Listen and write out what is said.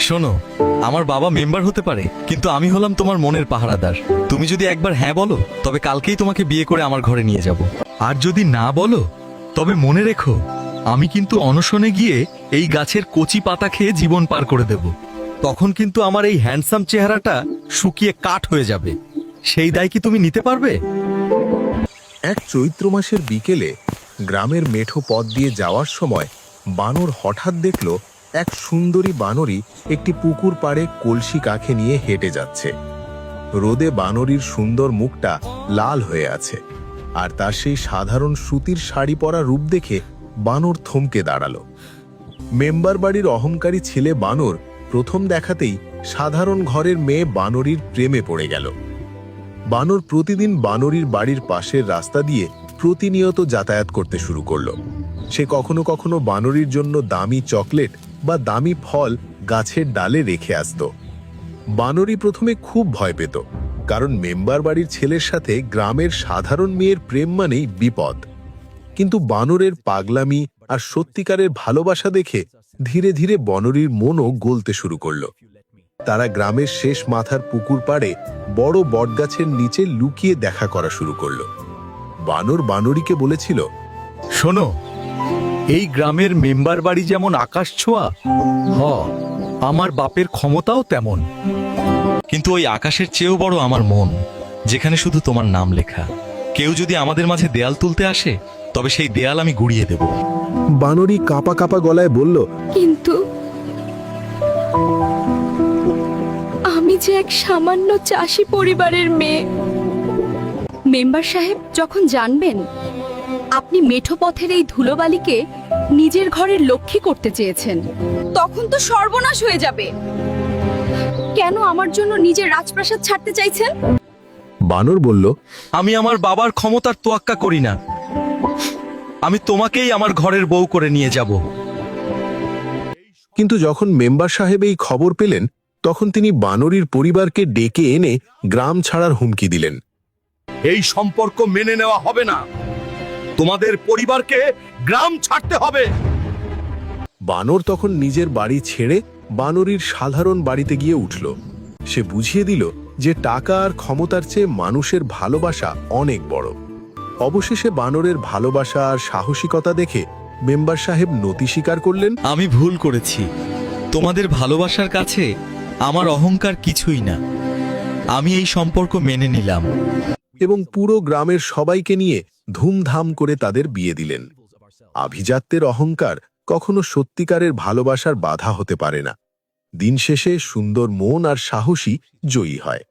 শোনো, আমার বাবা মেম্বার হতে পারে, কিন্তু আমি হলাম তোমার মনের পাহারাদার। তুমি যদি একবার হ্যাঁ বলো, তবে কালকেই তোমাকে বিয়ে করে আমার ঘরে নিয়ে যাব। আর যদি না বলো, তবে মনে রেখো, আমি কিন্তু অনশনে গিয়ে এই গাছের কচি পাতা খেয়ে জীবন পার করে দেব। তখন কিন্তু আমার এই হ্যান্ডসাম চেহারাটা শুকিয়ে কাঠ হয়ে যাবে। সেই দায় কি তুমি নিতে পারবে? এক চৈত্র মাসের বিকেলে গ্রামের মেঠো পথ দিয়ে যাওয়ার সময় বানর হঠাৎ দেখল এক সুন্দরী বানরী একটি পুকুর পাড়ে কলসি কাঁখে নিয়ে হেঁটে যাচ্ছে। রোদে বানরীর সুন্দর মুখটা লাল হয়ে আছে, আর তার সেই সাধারণ সুতির শাড়ি পরা রূপ দেখে বানর থমকে দাঁড়ালো। মেম্বার বাড়ির অহংকারী ছেলে বানর প্রথম দেখাতেই সাধারণ ঘরের মেয়ে বানরীর প্রেমে পড়ে গেল। বানর প্রতিদিন বানরীর বাড়ির পাশের রাস্তা দিয়ে প্রতিনিয়ত যাতায়াত করতে শুরু করলো। সে কখনো কখনো বানরীর জন্য দামি চকলেট বা দামি ফল গাছের ডালে রেখে আসত। বানরী প্রথমে খুব ভয় পেত, কারণ মেম্বার বাড়ির ছেলের সাথে গ্রামের সাধারণ মেয়ের প্রেম মানেই বিপদ। কিন্তু বানরের পাগলামি আর সত্যিকারের ভালোবাসা দেখে ধীরে ধীরে বানরীর মনও গলতে শুরু করলো। তারা গ্রামের শেষ মাথার পুকুর পাড়ে বড় বটগাছের নিচে লুকিয়ে দেখা করা শুরু করলো। বানর বানরীকে বলেছিল, শোনো, এই গ্রামের মেম্বার বাড়ি যেমন আকাশ ছোঁয়া, আমার বাপের ক্ষমতাও তেমন। কিন্তু ওই আকাশের চেয়েও বড় আমার মন, যেখানে শুধু তোমার নাম লেখা। কেউ যদি আমাদের মাঝে দেয়াল তুলতে আসে, তবে সেই দেয়াল আমি গুড়িয়ে দেব। বানরী কাঁপা কাঁপা গলায় বলল, কিন্তু আমি যে এক সামান্য চাষি পরিবারের মেয়ে। মেম্বার সাহেব যখন জানবেন আপনি মেঠো পথের এই ধুলোবালিকে নিজের ঘরের লক্ষ্মী করতে চেয়েছেন, তখন তো সর্বনাশ হয়ে যাবে। কেন আমার জন্য নিজের রাজপ্রাসাদ ছাড়তে চাইছেন? বানর বলল, আমি আমার বাবার ক্ষমতার তোয়াক্কা করি না। আমি তোমাকেই আমার ঘরের বউ করে নিয়ে যাব। কিন্তু যখন মেম্বার সাহেব এই খবর পেলেন, তখন তিনি বানরীর পরিবারকে ডেকে এনে গ্রাম ছাড়ার হুমকি দিলেন। এই সম্পর্ক মেনে নেওয়া হবে না। তোমাদের পরিবারকে গ্রাম ছাড়তে হবে। বানর তখন নিজের বাড়ি ছেড়ে বানরীর সাধারণ বাড়িতে গিয়ে উঠল। সে বুঝিয়ে দিল যে টাকা আর ক্ষমতার চেয়ে মানুষের ভালোবাসা অনেক বড়। অবশেষে বানরের ভালোবাসা আর সাহসিকতা দেখে মেম্বার সাহেব নতি স্বীকার করলেন। আমি ভুল করেছি। তোমাদের ভালোবাসার কাছে আমার অহংকার কিছুই না। আমি এই সম্পর্ক মেনে নিলাম। এবং পুরো গ্রামের সবাইকে নিয়ে ধুমধাম করে তাদের বিয়ে দিলেন। আভিজাত্যের অহংকার কখনো সত্যিকারের ভালোবাসার বাধা হতে পারে না। দিন শেষে সুন্দর মন আর সাহসী জয়ী হয়।